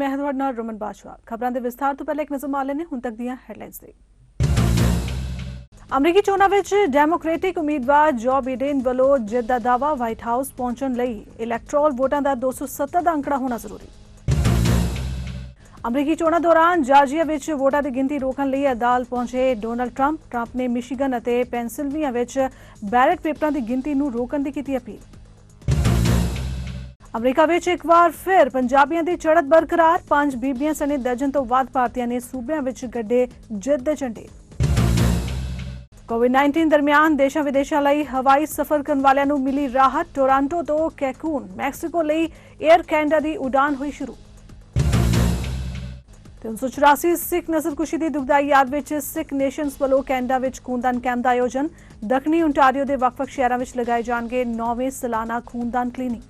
मैं ਤੁਹਾਡੇ ਨਾਲ ਰਮਨ ਬਾਜਵਾ। ਖਬਰਾਂ ਦੇ ਵਿਸਥਾਰ ਤੋਂ ਪਹਿਲਾਂ ਇੱਕ ਨਜ਼ਰ ਮਾਰ ਲੈਣੇ ਹੁਣ ਤੱਕ ਦੀਆਂ ਹੈਡਲਾਈਨਸ ਤੇ। ਅਮਰੀਕੀ ਚੋਣਾਂ ਵਿੱਚ ਡੈਮੋਕ੍ਰੈਟਿਕ ਉਮੀਦਵਾਰ ਜੋ ਬਿਡਨ ਵੱਲੋਂ ਜਿੱਤ ਦਾ ਦਾਅਵਾ ਵਾਈਟ ਹਾਊਸ ਪਹੁੰਚਣ ਲਈ ਇਲੈਕਟੋਰਲ ਵੋਟਾਂ ਦਾ 270 ਦਾ ਅੰਕੜਾ ਹੋਣਾ ਜ਼ਰੂਰੀ। ਅਮਰੀਕੀ ਚੋਣਾਂ ਦੌਰਾਨ ਜਾਰਜੀਆ ਵਿੱਚ ਵੋਟਾਂ ਦੀ ਗਿਣਤੀ ਰੋਕਣ ਲਈ ਅਦਾਲਤ ਪਹੁੰਚੇ ਡੋਨਾਲਡ ਟਰੰਪ ਨੇ ਮਿਸ਼ੀਗਨ ਅਤੇ ਪੈਨਸਿਲਵੇਨੀਆ ਵਿੱਚ ਬੈਲਟ ਪੇਪਰਾਂ ਦੀ ਗਿਣਤੀ ਨੂੰ ਰੋਕਣ ਦੀ ਕੀਤੀ ਅਪੀਲ। ਅਮਰੀਕਾ ਵਿੱਚ ਇੱਕ ਵਾਰ ਫਿਰ ਪੰਜਾਬੀਆਂ ਦੀ ਚੜ੍ਹਤ ਬਰਕਰਾਰ 5 ਬੀਬੀਆਂ ਸਣੇ ਦਰਜਨ ਤੋਂ ਵੱਧ ਭਾਰਤੀਆਂ ਨੇ ਸੂਬਿਆਂ ਵਿੱਚ ਗੱਡੇ ਜਿੱਤ ਦੇ ਝੰਡੇ। ਕੋਵਿਡ-19 ਦਰਮਿਆਨ ਦੇਸ਼ਾਂ ਵਿਦੇਸ਼ਾਂ ਲਈ ਹਵਾਈ ਸਫ਼ਰ ਕਰਨ ਵਾਲਿਆਂ ਨੂੰ ਮਿਲੀ ਰਾਹਤ। ਟੋਰਾਂਟੋ ਤੋਂ ਕੈਕੂਨ ਮੈਕਸੀਕੋ ਲਈ 에ਅਰ ਕੈਨੇਡਾ ਦੀ ਉਡਾਨ ਹੋਈ ਸ਼ੁਰੂ। 384 ਸਿੱਖ ਨਸਲਕੁਸ਼ੀ ਦੀ ਦੁਖਦਾਈ ਯਾਦ ਵਿੱਚ ਸਿੱਖ ਨੇਸ਼ਨਸ ਵੱਲੋਂ ਕੈਨੇਡਾ ਵਿੱਚ ਖੂਨਦਾਨ ਕੈਂਪ ਦਾ ਆਯੋਜਨ। ਦੱਖਣੀ ਓਨਟਾਰੀਓ ਦੇ ਵੱਖ-ਵੱਖ ਸ਼ਹਿਰਾਂ ਵਿੱਚ ਲਗਾਏ ਜਾਣਗੇ 9ਵੇਂ ਸਾਲਾਨਾ ਖੂਨਦਾਨ ਕਲੀਨਿਕ।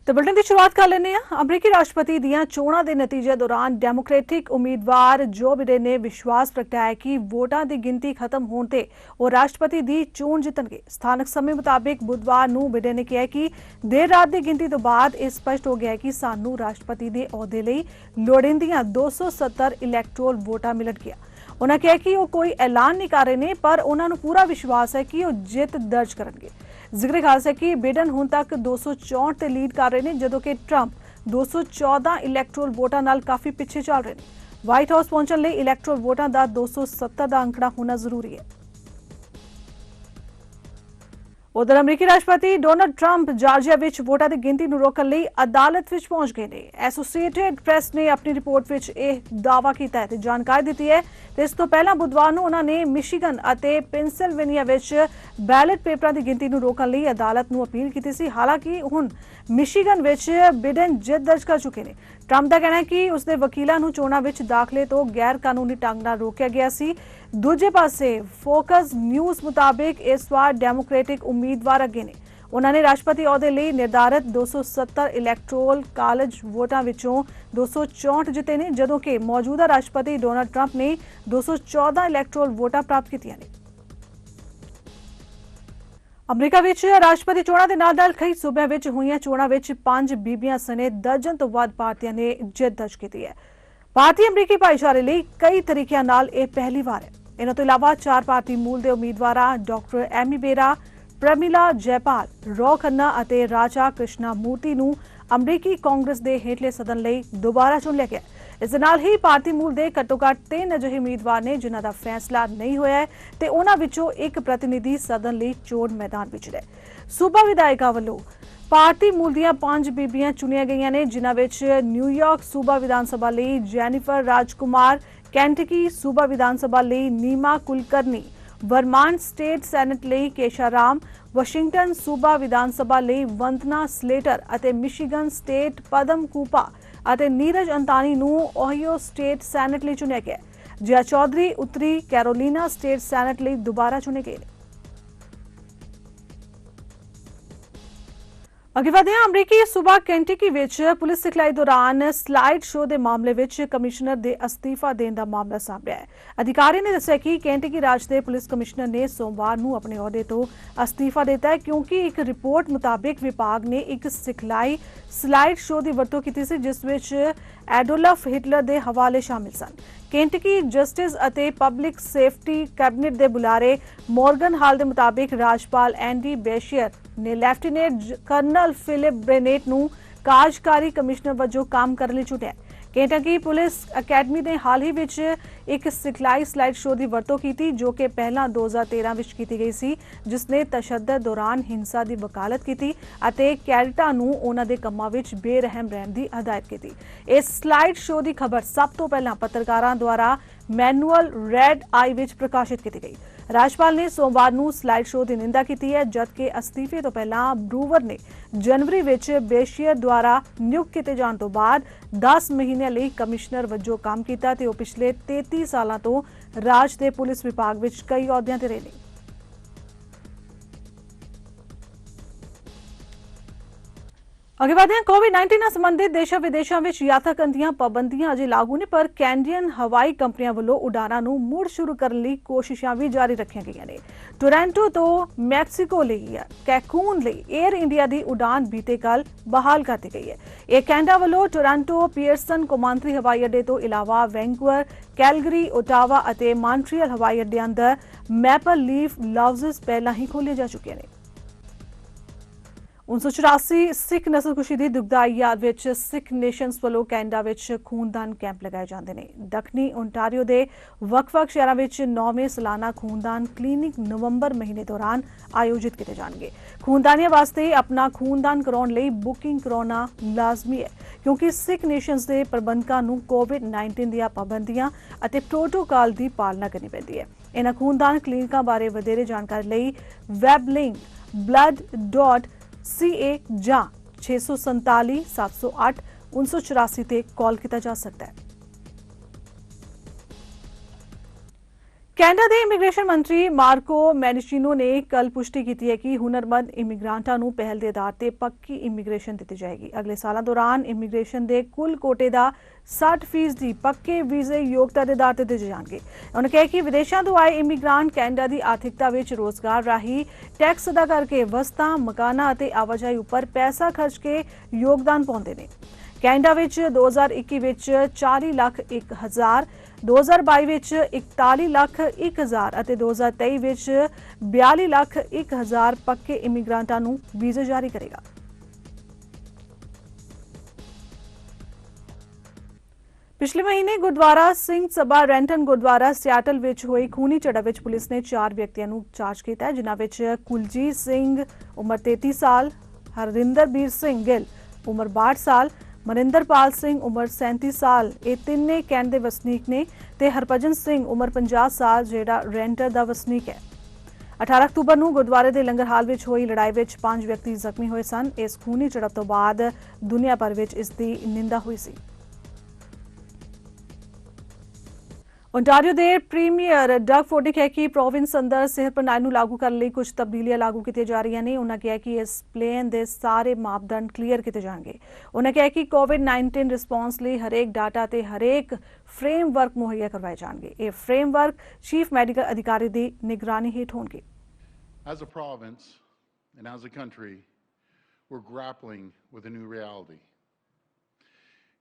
तो बुलेटिन की शुरुआत कर लेने अमरीकी राष्ट्रपति दियां चोणां दे नतीजे दौरान डेमोक्रेटिक उम्मीदवार जो बिडेन ने विश्वास प्रगटाया कि वोटां दी गिनती खत्म होने ते वो राष्ट्रपति दी चोण जितणगे। स्थानक समय मुताबिक बुधवार नूं बिडेन ने कहा कि देर रात दी गिनती तो बाद यह स्पष्ट हो गया कि सानू राष्ट्रपति दे अहुदे लई लोड़ींदियां 270 इलैक्टोरल वोटां मिलणगीआं। उन्होंने कहा कि वो कोई ऐलान नहीं कर रहे ने पर उन्होंने पूरा विश्वास है कि वो जित दर्ज करनगे। जिक्र खास है कि बिडेन हुण तक 264 ते लीड कर रहे हैं जदों कि ट्रंप 214 इलैक्टोरल वोटां नाल काफी पिछे चल रहे हैं। व्हाइट हाउस पहुंचण लई इलैक्टोरल वोटां दा 270 दा अंकड़ा होना जरूरी है। उधर अमरीकी राष्ट्रपति डोनाल्ड ट्रंप जार्जिया विच वोटां दी गिनती नूं रोकण लई अदालत विच पहुंच गए ने। एसोसीएटेड प्रेस ने अपनी रिपोर्ट विच यह दावा कीता है ते जानकारी दित्ती है ते इस तों पहलां बुधवार नूं उन्हां ने मिशिगन अते पेनसिलवेनिया विच बैलेट पेपरां दी गिनती नूं रोकण लई अदालत नूं अपील कीती सी। हालांकि हुण मिशिगन विच बिडेन जित दर्ज कर चुके ने। ट्रंप का कहना है कि उसके वकीलों नूं चोणां विच दाखले तो गैर कानूनी ढंग नाल रोकिया गया सी। दूजे पासे फोकस न्यूज़ मुताबिक इस बार डेमोक्रेटिक उम्मीदवार अगे ने। उन्होंने राष्ट्रपति अहुदे लई निर्धारित 270 इलैक्टोरल कालेज वोटां विचों 264 जिते ने जदों कि मौजूदा राष्ट्रपति डोनाल्ड ट्रंप ने 214 इलैक्टोरल वोटां प्राप्त कीतियां ने। अमरीका विच राष्ट्रपति चोणां दे नाल-नाल कई सूबिਆਂ विच होईयां चोणां विच 5 बीबियां सने दर्जन तो वध भारतीयां ने जित दर्ज कीती है। भारतीय अमरीकी भाईचारे ਲਈ कई तरीकों नाल ਇਹ ਪਹਿਲੀ ਵਾਰ है। इन्हां ਤੋਂ इलावा 4 ਭਾਰਤੀ मूल ਦੇ ਉਮੀਦਵਾਰਾਂ ਡਾਕਟਰ ਐਮੀ ਬੇਰਾ, ਪ੍ਰਮਿਲਾ ਜੈਪਾਲ, ਰੌ ਖੰਨਾ ਅਤੇ ਰਾਜਾ ਕ੍ਰਿਸ਼ਨਾ ਮੂਰਤੀ ਨੂੰ ਅਮਰੀਕੀ ਕਾਂਗਰਸ ਦੇ ਹੇਠਲੇ ਸਦਨ ਲਈ ਦੁਬਾਰਾ ਚੁਣ ਲਿਆ ਗਿਆ। ਇਸ ਦੇ ਨਾਲ ਹੀ ਭਾਰਤੀ ਮੂਲ ਦੇ ਘੱਟੋ-ਘੱਟ 3 ਅਜਿਹੇ ਉਮੀਦਵਾਰ ਨੇ ਜਿਨ੍ਹਾਂ ਦਾ ਫੈਸਲਾ ਨਹੀਂ ਹੋਇਆ ਹੈ ਤੇ ਉਹਨਾਂ ਵਿੱਚੋਂ ਇੱਕ ਪ੍ਰਤੀਨਿਧੀ ਸਦਨ ਲਈ ਚੋਣ ਮੈਦਾਨ ਵਿੱਚ ਹੈ। ਸੂਬਾ ਵਿਧਾਇਕਾਂ ਵੱਲੋਂ ਭਾਰਤੀ ਮੂਲ ਦੀਆਂ 5 ਬੀਬੀਆਂ ਚੁਣੀਆਂ ਗਈਆਂ ਨੇ ਜਿਨ੍ਹਾਂ ਵਿੱਚ ਨਿਊਯਾਰਕ ਸੂਬਾ ਵਿਧਾਨ ਸਭਾ ਲਈ ਜੈਨੀਫਰ ਰਾਜਕੁਮਾਰ, ਕੈਂਟਕੀ ਸੂਬਾ ਵਿਧਾਨ ਸਭਾ ਲਈ ਨੀਮਾ ਕੁਲਕਰਨੀ, ਵਰਮਾਂਟ ਸਟੇਟ ਸੈਨੇਟ ਲਈ ਕੇਸ਼ਾ ਰਾਮ, ਵਾਸ਼ਿੰਗਟਨ ਸੂਬਾ ਵਿਧਾਨ ਸਭਾ ਲਈ ਵੰਦਨਾ ਸਲੇਟਰ ਅਤੇ ਮਿਸ਼ੀਗਨ ਸਟੇਟ ਪਦਮ ਕੂਪਾ ਅਤੇ ਨੀਰਜ ਅੰਤਾਨੀ ਨੂੰ ਓਹੀਓ ਸਟੇਟ ਸੈਨੇਟ ਲਈ ਚੁਣਿਆ ਗਿਆ। ਜਿਆ ਚੌਧਰੀ ਉੱਤਰੀ ਕੈਰੋਲੀਨਾ ਸਟੇਟ ਸੈਨੇਟ ਲਈ ਦੁਬਾਰਾ ਚੁਣੇ ਗਏ। ਅੱਗੇ ਵਧਦੇ ਹਾਂ। ਅਮਰੀਕੀ ਸੂਬਾ ਕੈਂਟਕੀ ਵਿੱਚ ਪੁਲਿਸ ਸਿਖਲਾਈ ਦੌਰਾਨ ਸਲਾਈਡ ਸ਼ੋਅ ਦੇ ਮਾਮਲੇ ਵਿੱਚ ਕਮਿਸ਼ਨਰ ਦੇ ਅਸਤੀਫਾ ਦੇਣ ਦਾ ਮਾਮਲਾ ਸਾਹਮਣੇ ਆਇਆ ਹੈ। ਅਧਿਕਾਰੀ ਨੇ ਦੱਸਿਆ ਕਿ ਕੈਂਟਕੀ ਰਾਜ ਦੇ ਪੁਲਿਸ ਕਮਿਸ਼ਨਰ ਨੇ ਸੋਮਵਾਰ ਨੂੰ ਆਪਣੇ ਅਹੁਦੇ ਤੋਂ ਅਸਤੀਫਾ ਦਿੱਤਾ ਹੈ ਕਿਉਂਕਿ ਇੱਕ ਰਿਪੋਰਟ ਮੁਤਾਬਿਕ ਵਿਭਾਗ ਨੇ ਇੱਕ ਸਿਖਲਾਈ ਸਲਾਈਡ ਸ਼ੋਅ ਦੀ ਵਰਤੋਂ ਕੀਤੀ ਸੀ ਜਿਸ ਵਿੱਚ ਐਡੋਲਫ ਹਿਟਲਰ ਦੇ ਹਵਾਲੇ ਸ਼ਾਮਿਲ ਸਨ। ਕੈਂਟਕੀ ਜਸਟਿਸ ਅਤੇ ਪਬਲਿਕ ਸੇਫਟੀ ਕੈਬਨਿਟ ਦੇ ਬੁਲਾਰੇ ਮੋਰਗਨ ਹਾਲ ਦੇ ਮੁਤਾਬਿਕ ਰਾਜਪਾਲ ਐਂਡੀ ਬੇਸ਼ੀਅਰ ਨੇ ਲੈਫਟੀਨੈਂਟ ਕਰਨਲ ਫਿਲਿਪ ਬ੍ਰੇਨੇਟ ਨੂੰ ਕਾਰਜਕਾਰੀ ਕਮਿਸ਼ਨਰ ਵਜੋਂ ਕੰਮ ਕਰਨ ਲਈ ਚੁਣਿਆ। ਕੈਂਟਕੀ ਪੁਲਿਸ ਅਕੈਡਮੀ ਨੇ ਹਾਲ ਹੀ ਵਿੱਚ ਇੱਕ ਸਿਖਲਾਈ ਸਲਾਈਡ ਸ਼ੋਅ ਦੀ ਵਰਤੋਂ ਕੀਤੀ ਜੋ ਕਿ ਪਹਿਲਾਂ 2013 ਵਿੱਚ ਕੀਤੀ ਗਈ ਸੀ ਜਿਸ ਨੇ ਤਸ਼ੱਦਦ ਦੌਰਾਨ ਹਿੰਸਾ ਦੀ ਵਕਾਲਤ ਕੀਤੀ ਅਤੇ ਕੈਡਿਟਾਂ ਨੂੰ ਉਹਨਾਂ ਦੇ ਕੰਮਾਂ ਵਿੱਚ ਬੇਰਹਿਮ ਰਹਿਣ ਦੀ ਹਦਾਇਤ ਕੀਤੀ। ਇਸ ਸਲਾਈਡ ਸ਼ੋਅ ਦੀ ਖਬਰ ਸਭ ਤੋਂ ਪਹਿਲਾਂ ਪੱਤਰਕਾਰਾਂ ਦੁਆਰਾ ਮੈਨੂਅਲ ਰੈਡ ਆਈ ਵਿੱਚ ਪ੍ਰਕਾਸ਼ਿਤ ਕੀਤੀ ਗਈ। ਰਾਜਪਾਲ ਨੇ ਸੋਮਵਾਰ ਨੂੰ ਸਲਾਈਡ ਸ਼ੋਅ ਦੀ ਨਿੰਦਾ ਕੀਤੀ ਹੈ ਜਦਕਿ ਅਸਤੀਫੇ ਤੋਂ ਪਹਿਲਾਂ ਬਰੂਵਰ ਨੇ ਜਨਵਰੀ ਵਿੱਚ ਬੇਸ਼ੀਅਰ ਦੁਆਰਾ ਨਿਯੁਕਤ ਕੀਤੇ ਜਾਣ ਤੋਂ ਬਾਅਦ 10 ਮਹੀਨਿਆਂ ਲਈ ਕਮਿਸ਼ਨਰ ਵਜੋਂ ਕੰਮ ਕੀਤਾ ਤੇ ਉਹ ਪਿਛਲੇ 33 ਸਾਲਾਂ ਤੋਂ ਰਾਜ ਦੇ ਪੁਲਿਸ ਵਿਭਾਗ ਵਿੱਚ ਕਈ ਅਹੁਦਿਆਂ ਤੇ ਰਹੇ ਨੇ। ਅੱਗੇ ਵਧਦੇ ਹਾਂ। ਕੋਵਿਡ-19 ਨਾਲ ਸੰਬੰਧਿਤ ਦੇਸ਼ਾਂ ਵਿਦੇਸ਼ਾਂ ਵਿੱਚ ਯਾਤਰਾ ਦੀਆਂ ਪਾਬੰਦੀਆਂ ਅਜੇ ਲਾਗੂ ਨੇ, ਪਰ ਕੈਨੇਡੀਅਨ ਹਵਾਈ ਕੰਪਨੀਆਂ ਵੱਲੋਂ ਉਡਾਣਾਂ ਨੂੰ ਮੁੜ ਸ਼ੁਰੂ ਕਰਨ ਲਈ ਕੋਸ਼ਿਸ਼ਾਂ ਵੀ ਜਾਰੀ ਰੱਖੀਆਂ ਗਈਆਂ ਨੇ। ਟੋਰਾਂਟੋ ਤੋਂ ਮੈਕਸੀਕੋ ਲਈ ਕੈਕੂਨ ਲਈ 에ਅਰ ਇੰਡੀਆ ਦੀ ਉਡਾਣ ਬੀਤੇ ਕੱਲ ਬਹਾਲ ਕਰ ਦਿੱਤੀ ਗਈ ਹੈ। ਇਹ ਕੈਨੇਡਾ ਵੱਲੋਂ ਟੋਰਾਂਟੋ ਪੀਅਰਸਨ ਕੌਮਾਂਤਰੀ ਹਵਾਈ ਅੱਡੇ ਤੋਂ ਇਲਾਵਾ ਵੈਂਕੂਵਰ, ਕੈਲਗਰੀ, ਓਟਾਵਾ ਅਤੇ ਮਾਂਟਰੀਅਲ ਹਵਾਈ ਅੱਡਿਆਂ ਅੰਦਰ ਮੈਪਲ ਲੀਫ ਲਾਉਂਜਸ ਪਹਿਲਾਂ ਹੀ ਖੋਲ੍ਹੇ ਜਾ ਚੁੱਕੇ ਨੇ। 1984 ਸਿੱਖ ਨਸਲਕੁਸ਼ੀ ਦੀ ਦੁਖਦਾਈ ਯਾਦ ਵਿੱਚ ਸਿੱਖ ਨੇਸ਼ਨਸ ਵੱਲੋਂ ਕੈਨੇਡਾ ਵਿੱਚ ਖੂਨਦਾਨ ਕੈਂਪ ਲਗਾਏ ਜਾਂਦੇ ਨੇ। ਦੱਖਣੀ ਓਨਟਾਰੀਓ ਦੇ ਵੱਖ-ਵੱਖ ਸ਼ਹਿਰਾਂ ਵਿੱਚ 9ਵੇਂ ਸਾਲਾਨਾ ਖੂਨਦਾਨ ਕਲੀਨਿਕ ਨਵੰਬਰ ਮਹੀਨੇ ਦੌਰਾਨ ਆਯੋਜਿਤ ਕੀਤੇ ਜਾਣਗੇ। ਖੂਨਦਾਨੀਆਂ ਵਾਸਤੇ ਆਪਣਾ ਖੂਨਦਾਨ ਕਰਾਉਣ ਲਈ ਬੁਕਿੰਗ ਕਰਾਉਣਾ ਲਾਜ਼ਮੀ ਹੈ, ਕਿਉਂਕਿ ਸਿੱਖ ਨੇਸ਼ਨਸ ਦੇ ਪ੍ਰਬੰਧਕਾਂ ਨੂੰ ਕੋਵਿਡ-19 ਦੀਆਂ ਪਾਬੰਦੀਆਂ ਅਤੇ ਪ੍ਰੋਟੋਕਾਲ ਦੀ ਪਾਲਣਾ ਕਰਨੀ ਪੈਂਦੀ ਹੈ। ਇਹਨਾਂ ਖੂਨਦਾਨ ਕਲੀਨਿਕਾਂ ਬਾਰੇ ਵਧੇਰੇ ਜਾਣਕਾਰੀ ਲਈ ਵੈਬ ਲਿੰਕ blood.ca ਜਾਂ 647 708 1984 ਤੇ ਕਾਲ ਕੀਤਾ ਜਾ ਸਕਦਾ ਹੈ। ਕੈਨੇਡਾ ਦੇ ਇਮੀਗ੍ਰੇਸ਼ਨ ਮੰਤਰੀ ਮਾਰਕੋ ਮੈਨਿਚੀਨੋ ਨੇ ਕੱਲ ਪੁਸ਼ਟੀ ਕੀਤੀ ਹੈ ਕਿ ਹੁਨਰਮੰਦ ਇਮੀਗ੍ਰਾਂਟਾਂ ਨੂੰ ਪਹਿਲ ਦੇ ਆਧਾਰ ਤੇ ਪੱਕੀ ਇਮੀਗ੍ਰੇਸ਼ਨ ਦਿੱਤੀ ਜਾਏਗੀ। ਅਗਲੇ ਸਾਲਾਂ ਦੌਰਾਨ ਇਮੀਗ੍ਰੇਸ਼ਨ ਦੇ ਕੁੱਲ ਕੋਟੇ ਦਾ 60% ਪੱਕੇ ਵੀਜ਼ੇ ਯੋਗਤਾ ਦੇ ਆਧਾਰ ਤੇ ਦਿੱਤੇ ਜਾਣਗੇ। ਉਨ੍ਹਾਂ ਕਿਹਾ ਕਿ ਵਿਦੇਸ਼ਾਂ ਤੋਂ ਆਏ ਇਮੀਗ੍ਰਾਂਟ ਕੈਨੇਡਾ ਦੀ ਆਰਥਿਕਤਾ ਵਿੱਚ ਰੋਜ਼ਗਾਰ ਰਾਹੀਂ ਟੈਕਸ ਅਦਾ ਕਰਕੇ ਵਸਤਾਂ, ਮਕਾਨਾਂ ਅਤੇ ਆਵਾਜਾਈ ਉੱਪਰ ਪੈਸਾ ਖਰਚ ਕੇ ਯੋਗਦਾਨ ਪਾਉਂਦੇ ਨੇ। ਕੈਨੇਡਾ ਵਿੱਚ 2021 ਵਿੱਚ 40,01,000, 2022 ਵਿੱਚ 41,01,000 ਅਤੇ 2023 ਵਿੱਚ 42,01,000 ਪੱਕੇ ਇਮੀਗ੍ਰਾਂਟਾਂ ਨੂੰ ਵੀਜ਼ੇ ਜਾਰੀ ਕਰੇਗਾ। ਪਿਛਲੇ ਮਹੀਨੇ ਗੁਰਦੁਆਰਾ ਸਿੰਘ ਸਭਾ ਰੈਂਟਨ ਗੁਰਦੁਆਰਾ ਸਿਆਟਲ ਵਿੱਚ ਹੋਈ ਖੂਨੀ ਝੜਪ ਵਿੱਚ ਪੁਲਿਸ ਨੇ 4 ਵਿਅਕਤੀਆਂ ਨੂੰ ਚਾਰਜ ਕੀਤਾ ਹੈ, ਜਿਨ੍ਹਾਂ ਵਿੱਚ ਕੁਲਜੀਤ ਸਿੰਘ ਉਮਰ 33 ਸਾਲ, ਹਰਿੰਦਰਬੀਰ ਸਿੰਘ ਗਿੱਲ ਉਮਰ 62 ਸਾਲ, ਮਨਿੰਦਰਪਾਲ ਸਿੰਘ ਉਮਰ 37 ਸਾਲ ਇਹ ਤਿੰਨੇ ਕੈਨੇਡਾ ਦੇ ਵਸਨੀਕ ਨੇ ਤੇ ਹਰਭਜਨ ਸਿੰਘ ਉਮਰ 50 ਸਾਲ ਜਿਹੜਾ ਰੈਂਟਰ ਦਾ ਵਸਨੀਕ ਹੈ। 18 ਅਕਤੂਬਰ ਨੂੰ ਗੁਰਦੁਆਰੇ ਦੇ ਲੰਗਰ ਹਾਲ ਵਿੱਚ ਹੋਈ ਲੜਾਈ ਵਿੱਚ 5 ਵਿਅਕਤੀ ਜ਼ਖਮੀ ਹੋਏ ਸਨ। ਇਸ ਖੂਨੀ ਝੜਪ ਤੋਂ ਬਾਅਦ ਦੁਨੀਆ ਭਰ ਵਿੱਚ ਇਸ ਦੀ ਨਿੰਦਾ ਹੋਈ ਸੀ। ਓਨਟਾਰੀਓ ਦੇ ਪ੍ਰੀਮੀਅਰ ਡਗ ਫੋਰਡਿਕ ਹੈ ਕਿ ਪ੍ਰੋਵਿੰਸ ਅੰਦਰ ਸਿਹਤ ਪ੍ਰਣਾਲੀ ਨੂੰ ਲਾਗੂ ਕਰਨ ਲਈ ਕੁਝ ਤਬਦੀਲੀਆਂ ਲਾਗੂ ਕੀਤੀਆਂ ਜਾ ਰਹੀਆਂ ਨੇ। ਉਨ੍ਹਾਂ ਕਿਹਾ ਕਿ ਇਸ ਪਲਾਨ ਦੇ ਸਾਰੇ ਮਾਪਦੰਡ ਕਲੀਅਰ ਕੀਤੇ ਜਾਣਗੇ। ਉਨ੍ਹਾਂ ਕਿਹਾ ਕਿ ਕੋਵਿਡ-19 ਰਿਸਪੌਂਸ ਲਈ ਹਰੇਕ ਡਾਟਾ ਤੇ ਹਰੇਕ ਫਰੇਮਵਰਕ ਮੁਹੱਈਆ ਕਰਵਾਏ ਜਾਣਗੇ। ਇਹ ਫਰੇਮਵਰਕ ਚੀਫ ਮੈਡੀਕਲ ਅਧਿਕਾਰੀ ਦੀ ਨਿਗਰਾਨੀ ਹੇਠ ਹੋਣਗੇ। As a province and as a country, we're grappling with a new reality.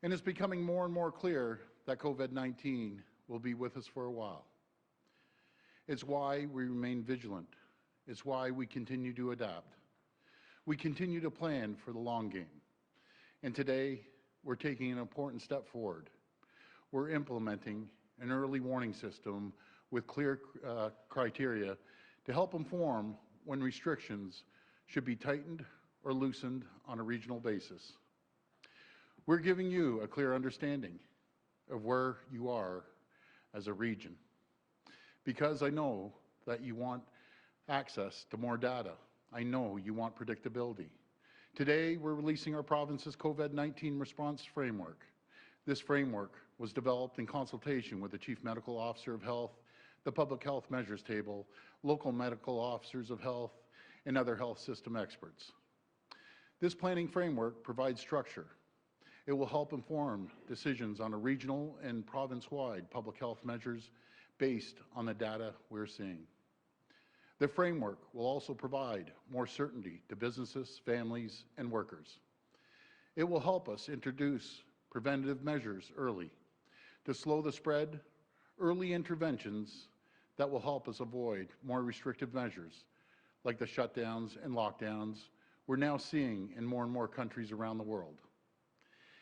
And it's becoming more and more clear that COVID-19 will be with us for a while. It's why we remain vigilant. It's why we continue to adapt. We continue to plan for the long game. And today, we're taking an important step forward. We're implementing an early warning system with clear criteria to help inform when restrictions should be tightened or loosened on a regional basis. We're giving you a clear understanding of where you are as a region, because I know that you want access to more data. I know you want predictability. Today, we're releasing our province's COVID-19 response framework. This framework was developed in consultation with the Chief Medical Officer of Health, the Public Health Measures Table, local medical officers of health, and other health system experts. This planning framework provides structure. It will help inform decisions on a regional and province-wide public health measures based on the data we're seeing. The framework will also provide more certainty to businesses, families, and workers. It will help us introduce preventative measures early to slow the spread, early interventions that will help us avoid more restrictive measures like the shutdowns and lockdowns we're now seeing in more and more countries around the world.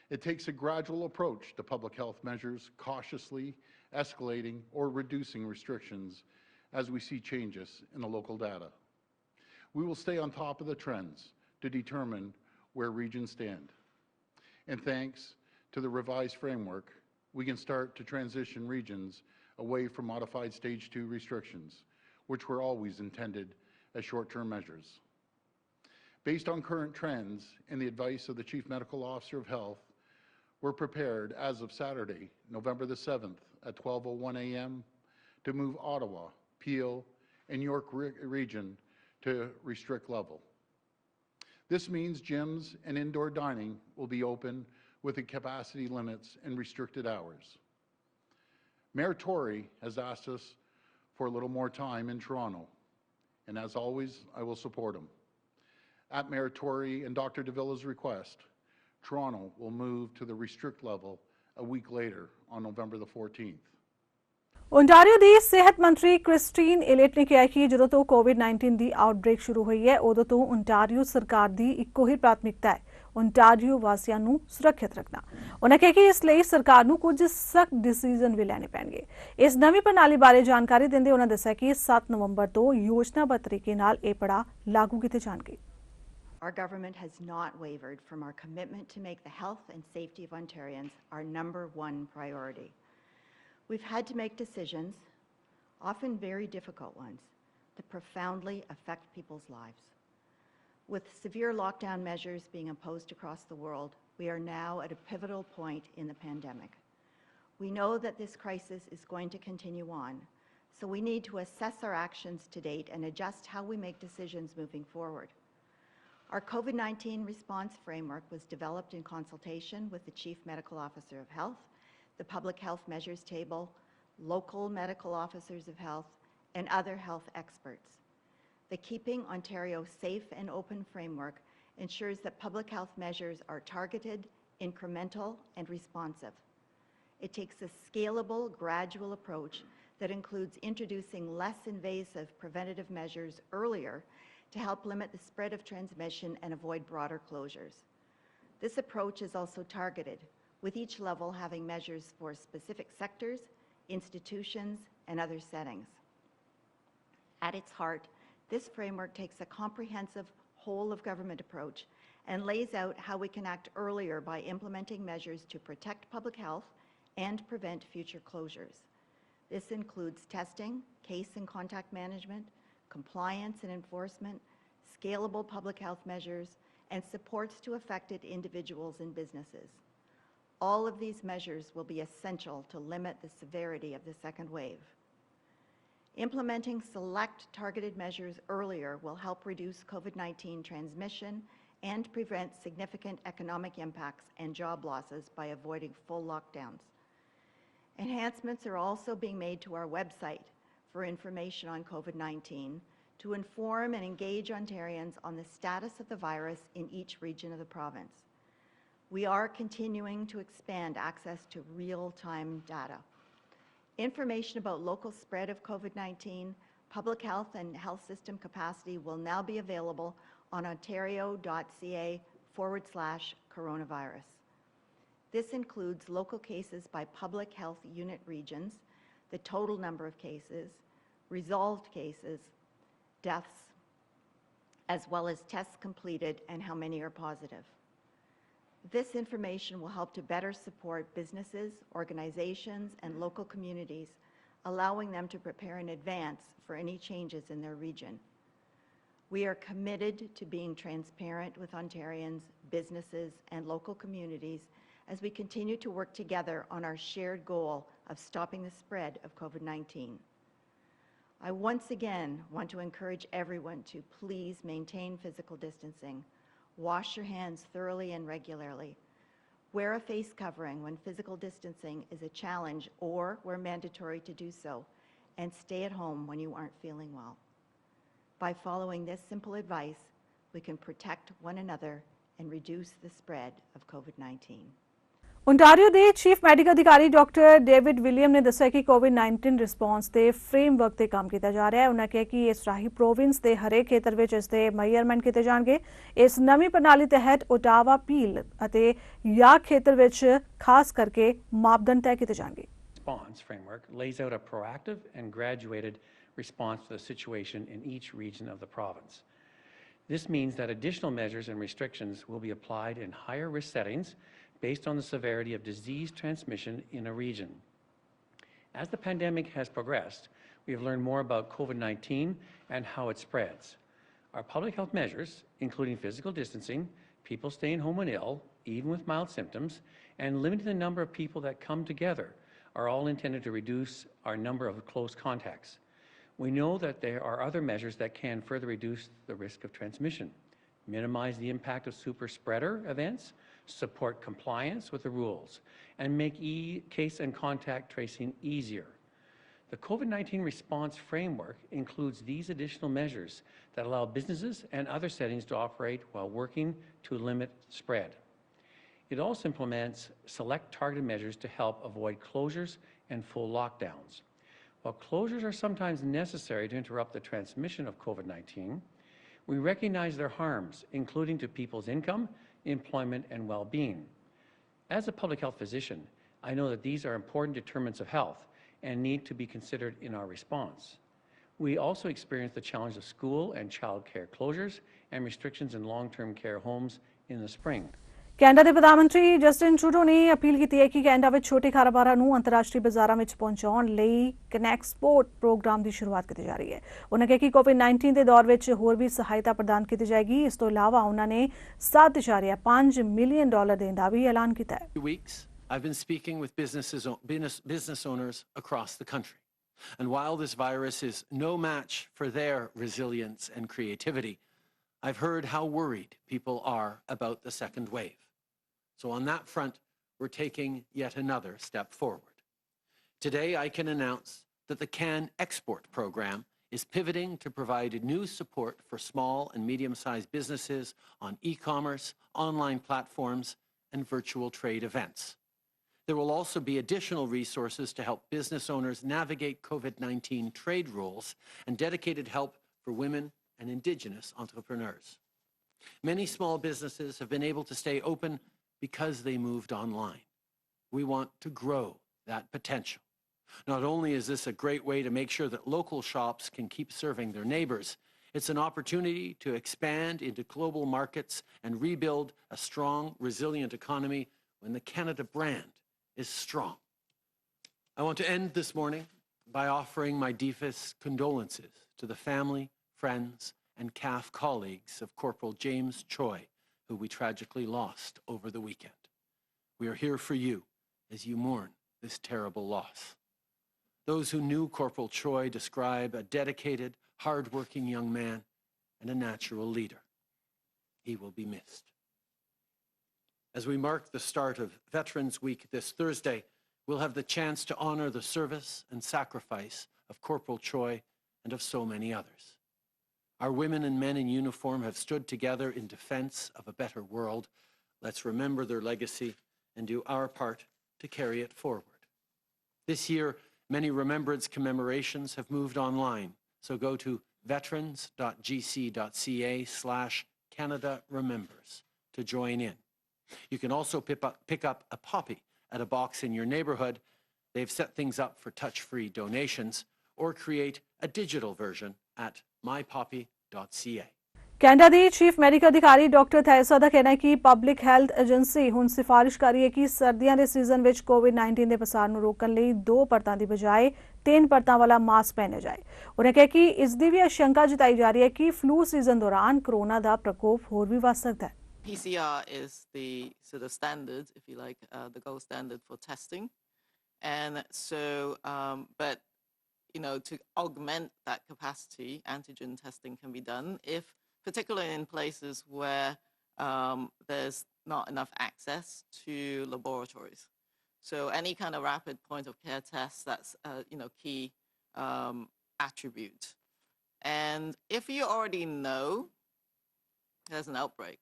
It takes a gradual approach to public health measures, cautiously escalating or reducing restrictions as we see changes in the local data. We will stay on top of the trends to determine where regions stand. And thanks to the revised framework, we can start to transition regions away from modified stage 2 restrictions, which were always intended as short-term measures. Based on current trends and the advice of the Chief Medical Officer of Health, we're prepared as of Saturday, November the 7th at 12:01 a.m. to move Ottawa, Peel, and York region to restrict level. This means gyms and indoor dining will be open with the capacity limits and restricted hours. Mayor Tory has asked us for a little more time in Toronto, and as always, I will support him. At Mayor Tory and Dr. Davila's request, Toronto will move to the restrict level a week later on November the 14th. Ontario ਦੀ ਸਿਹਤ ਮੰਤਰੀ Christine ਇਲੇਟ ਨੇ ਕਿਹਾ ਕਿ ਜਦੋਂ ਤੋਂ ਕੋਵਿਡ-19 ਦੀ outbreak ਸ਼ੁਰੂ ਹੋਈ ਹੈ ਉਦੋਂ ਤੋਂ ਓਂਟਾਰੀਓ ਸਰਕਾਰ ਦੀ ਇੱਕੋ ਹੀ ਪ੍ਰਾਥਮਿਕਤਾ ਹੈ ਓਂਟਾਰੀਓ ਵਾਸੀਆਂ ਨੂੰ ਸੁਰੱਖਿਅਤ ਰੱਖਣਾ। ਉਹਨਾਂ ਕਿਹਾ ਕਿ ਇਸ ਲਈ ਸਰਕਾਰ ਨੂੰ ਕੁਝ ਸਖਤ ਡਿਸੀਜਨ ਵੀ ਲੈਣੇ ਪੈਣਗੇ। ਇਸ ਨਵੀਂ ਪ੍ਰਣਾਲੀ ਬਾਰੇ ਜਾਣਕਾਰੀ ਦਿੰਦੇ ਉਹਨਾਂ ਦੱਸਿਆ ਕਿ 7 ਨਵੰਬਰ ਤੋਂ ਯੋਜਨਾਬੱਧ ਤਰੀਕੇ ਨਾਲ ਇਹ ਪੜਾਅ ਲਾਗੂ ਕੀਤੇ ਜਾਣਗੇ। Our government has not wavered from our commitment to make the health and safety of Ontarians our #1 priority. We've had to make decisions, often very difficult ones, that profoundly affect people's lives. With severe lockdown measures being imposed across the world, we are now at a pivotal point in the pandemic. We know that this crisis is going to continue on, so we need to assess our actions to date and adjust how we make decisions moving forward. Our COVID-19 response framework was developed in consultation with the Chief Medical Officer of Health, the Public Health Measures Table, local medical officers of health, and other health experts. The Keeping Ontario Safe and Open framework ensures that public health measures are targeted, incremental, and responsive. It takes a scalable, gradual approach that includes introducing less invasive preventative measures earlier to help limit the spread of transmission and avoid broader closures. This approach is also targeted, with each level having measures for specific sectors, institutions, and other settings. At its heart, this framework takes a comprehensive whole-of-government approach and lays out how we can act earlier by implementing measures to protect public health and prevent future closures. This includes testing, case and contact management, compliance and enforcement, scalable public health measures, and supports to affected individuals and businesses. All of these measures will be essential to limit the severity of the second wave. Implementing select targeted measures earlier will help reduce COVID-19 transmission and prevent significant economic impacts and job losses by avoiding full lockdowns. Enhancements are also being made to our website for information on COVID-19 to inform and engage Ontarians on the status of the virus in each region of the province. We are continuing to expand access to real-time data. Information about local spread of COVID-19, public health and health system capacity will now be available on ontario.ca/coronavirus. This includes local cases by public health unit regions, the total number of cases, resolved cases, deaths, as well as tests completed and how many are positive. This information will help to better support businesses, organizations, and local communities, allowing them to prepare in advance for any changes in their region. We are committed to being transparent with Ontarians, businesses, and local communities as we continue to work together on our shared goal of stopping the spread of COVID-19. I once again want to encourage everyone to please maintain physical distancing, wash your hands thoroughly and regularly, wear a face covering when physical distancing is a challenge or where mandatory to do so, and stay at home when you aren't feeling well. By following this simple advice, we can protect one another and reduce the spread of COVID-19. Ontario ਦੇ chief medical ਅਧਿਕਾਰੀ doctor David William ਨੇ ਦੱਸਿਆ ਕਿ ਕੋਵਿਡ-19 response ਦੇ framework ਤੇ ਕੰਮ ਕੀਤਾ ਜਾ ਰਿਹਾ ਹੈ। ਉਹਨਾਂ ਕਿਹਾ ਕਿ ਇਸ ਰਾਹੀਂ ਪ੍ਰੋਵਿੰਸ ਦੇ ਹਰੇਕ ਖੇਤਰ ਵਿੱਚ ਇਸ ਦੇ ਮੇਜਰਮੈਂਟ ਕੀਤੇ ਜਾਣਗੇ। ਇਸ ਨਵੀਂ ਪ੍ਰਣਾਲੀ ਤਹਿਤ ਓਟਾਵਾ, ਪੀਲ ਅਤੇ ਯਾਕ ਖੇਤਰ ਵਿੱਚ ਖਾਸ ਕਰਕੇ ਮਾਪਦੰਡ ਤੈਅ ਕੀਤੇ ਜਾਣਗੇ। Response framework lays out a proactive and graduated response to the situation in each region of the province. This means that additional measures and restrictions will be applied in higher risk settings based on the severity of disease transmission in a region. As the pandemic has progressed, we have learned more about COVID-19 and how it spreads. Our public health measures, including physical distancing, people staying home when ill, even with mild symptoms, and limiting the number of people that come together, are all intended to reduce our number of close contacts. We know that there are other measures that can further reduce the risk of transmission. minimize the impact of super spreader events, support compliance with the rules, and make case and contact tracing easier. The COVID-19 response framework includes these additional measures that allow businesses and other settings to operate while working to limit spread. It also implements select targeted measures to help avoid closures and full lockdowns. While closures are sometimes necessary to interrupt the transmission of COVID-19, we recognize their harms, including to people's income, employment, and well-being. As a public health physician, I know that these are important determinants of health and need to be considered in our response. We also experience the challenge of school and child care closures and restrictions in long-term care homes in the spring. Canada ਦੇ ਪ੍ਰਧਾਨ ਮੰਤਰੀ Justin Trudeau ਨੇ appeal ਕੀਤੀ ਹੈ ਕਿ Canada ਵਿੱਚ ਛੋਟੇ ਕਾਰੋਬਾਰਾਂ ਨੂੰ ਅੰਤਰਰਾਸ਼ਟਰੀ ਬਾਜ਼ਾਰਾਂ ਵਿੱਚ ਪਹੁੰਚਾਉਣ ਲਈ ਕਨੈਕਸਪੋਰਟ ਪ੍ਰੋਗਰਾਮ ਦੀ ਸ਼ੁਰੂਆਤ ਕੀਤੀ ਜਾ ਰਹੀ ਹੈ। ਉਹਨਾਂ ਕਿਹਾ ਕਿ ਕੋਵਿਡ-19 ਦੇ ਦੌਰ ਵਿੱਚ ਹੋਰ ਵੀ ਸਹਾਇਤਾ ਪ੍ਰਦਾਨ ਕੀਤੀ ਜਾਏਗੀ। ਇਸ ਤੋਂ ਇਲਾਵਾ ਉਹਨਾਂ ਨੇ $7.5 ਮਿਲੀਅਨ ਦੇਣ ਦਾ ਵੀ ਐਲਾਨ ਕੀਤਾ ਹੈ। I've been speaking with business owners across the country. And while this virus is no match for their resilience and creativity, I've heard how worried people are about the second wave. So on that front, we're taking yet another step forward. Today, I can announce that the CAN Export program is pivoting to provide new support for small and medium-sized businesses on e-commerce, online platforms, and virtual trade events. There will also be additional resources to help business owners navigate COVID-19 trade rules and dedicated help for women and Indigenous entrepreneurs. Many small businesses have been able to stay open because they moved online. We want to grow that potential. Not only is this a great way to make sure that local shops can keep serving their neighbors, it's an opportunity to expand into global markets and rebuild a strong, resilient economy when the Canada brand is strong. I want to end this morning by offering my deepest condolences to the family, friends, and CAF colleagues of Corporal James Choi, who we tragically lost over the weekend. We are here for you as you mourn this terrible loss. Those who knew Corporal Choi describe a dedicated, hard-working young man and a natural leader. He will be missed. As we mark the start of Veterans Week this Thursday, we'll have the chance to honor the service and sacrifice of Corporal Choi and of so many others. Our women and men in uniform have stood together in defense of a better world. Let's remember their legacy and do our part to carry it forward. This year, many remembrance commemorations have moved online, so go to veterans.gc.ca/Canada Remembers to join in. You can also pick up a poppy at a box in your neighborhood. They've set things up for touch-free donations, or create a digital version at mypoppy.ca. Canada the chief medical ਅਧਿਕਾਰੀ doctor ਥੈਸਾ ਦਾ ਕਹਿਣਾ ਹੈ ਕਿ public health agency ਹੁਣ ਸਿਫਾਰਿਸ਼ ਕਰ ਰਹੀ ਹੈ ਕਿ ਸਰਦੀਆਂ ਦੇ ਸੀਜ਼ਨ ਵਿੱਚ ਕੋਵਿਡ-19 ਦੇ ਪਸਾਰ ਨੂੰ ਰੋਕਣ ਲਈ 2 ਪਰਤਾਂ ਦੀ ਬਜਾਏ 3 ਪਰਤਾਂ ਵਾਲਾ ਮਾਸਕ ਪਹਿਨਿਆ ਜਾਏ। ਉਹਨਾਂ ਕਿਹਾ ਕਿ ਇਸ ਦੀ ਵੀ ਆਸ਼ੰਕਾ ਜਤਾਈ ਜਾ ਰਹੀ ਹੈ ਕਿ ਫਲੂ ਸੀਜ਼ਨ ਦੌਰਾਨ ਕੋਰੋਨਾ ਦਾ ਪ੍ਰਕੋਪ ਹੋਰ ਵੀ ਵੱਧ ਸਕਦਾ ਹੈ। PCR is the sort of standard, if you like, the gold standard for testing. And so, but, you know, to augment that capacity, antigen testing can be done if, particularly in places where there's not enough access to laboratories. So any kind of rapid point of care test, that's a key attribute. And if you already know there's an outbreak,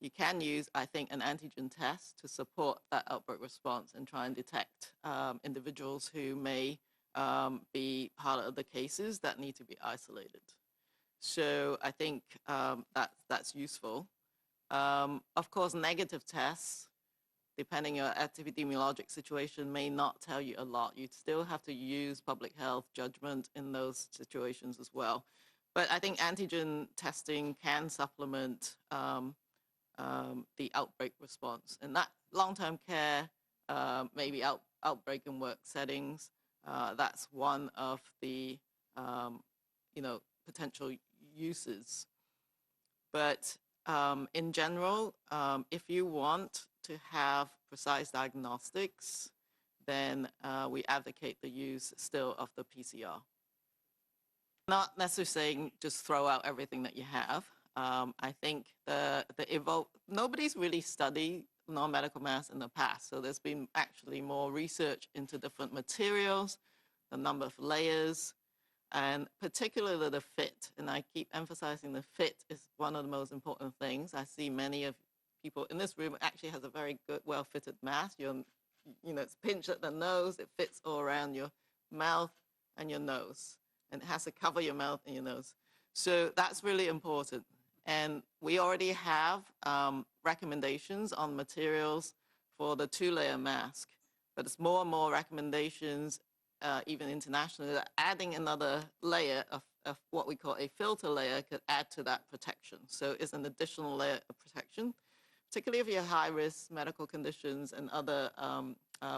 you can use, I think, an antigen test to support that outbreak response and try and detect individuals who may be part of the cases that need to be isolated. So I think that's useful. Of course, negative tests, depending on your epidemiologic situation, may not tell you a lot. You still have to use public health judgment in those situations as well. But I think antigen testing can supplement the outbreak response. And that long-term care, maybe outbreak and work settings, that's one of the, potential uses. But in general, if you want to have precise diagnostics, then we advocate the use still of the PCR. Not necessarily saying just throw out everything that you have. I think nobody's really studied non-medical masks in the past. So there's been actually more research into different materials, the number of layers, and particularly the fit. And I keep emphasizing the fit is one of the most important things. I see many of people in this room actually has a very good, well-fitted mask. It's pinched at the nose. It fits all around your mouth and your nose. And it has to cover your mouth and your nose. So that's really important. And we already have recommendations on materials for the 2-layer mask. But it's more and more recommendations, even internationally, that adding another layer of what we call a filter layer could add to that protection. So it's an additional layer of protection, particularly if you have high-risk medical conditions and other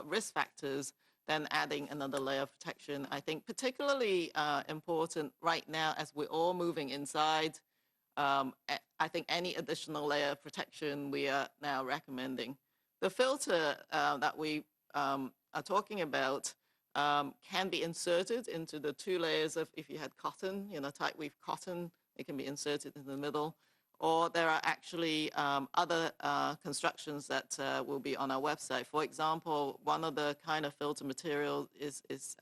risk factors. Then adding another layer of protection, I think particularly important right now as we're all moving inside. I think any additional layer of protection we are now recommending. The filter that we are talking about can be inserted into the 2 layers of, if you had cotton, tight weave cotton, it can be inserted in the middle. Or there are actually other constructions that will be on our website. For example, one of the kind of filter materials is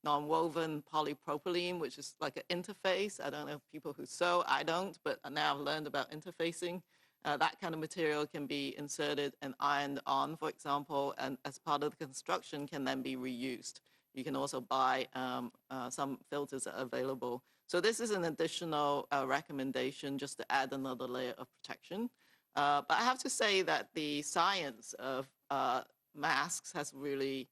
non-woven polypropylene, which is like an interface. I don't know if people who sew, I don't, but now I've learned about interfacing. That kind of material can be inserted and ironed on, for example, and as part of the construction can then be reused. You can also buy some filters that are available. So this is an additional recommendation just to add another layer of protection. But I have to say that the science of masks has really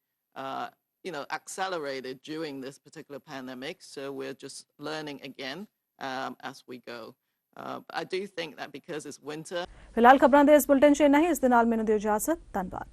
accelerated during this particular pandemic. So we're just learning again as we go. I do think that because it's winter. ਫਿਲਹਾਲ ਖਬਰਾਂ ਦੇ ਇਸ bulletin 'ਚ ਇੰਨਾ ਹੀ। ਇਸ ਦੇ ਨਾਲ ਮੈਨੂੰ ਦਿਓ ਇਜਾਜ਼ਤ। ਧੰਨਵਾਦ।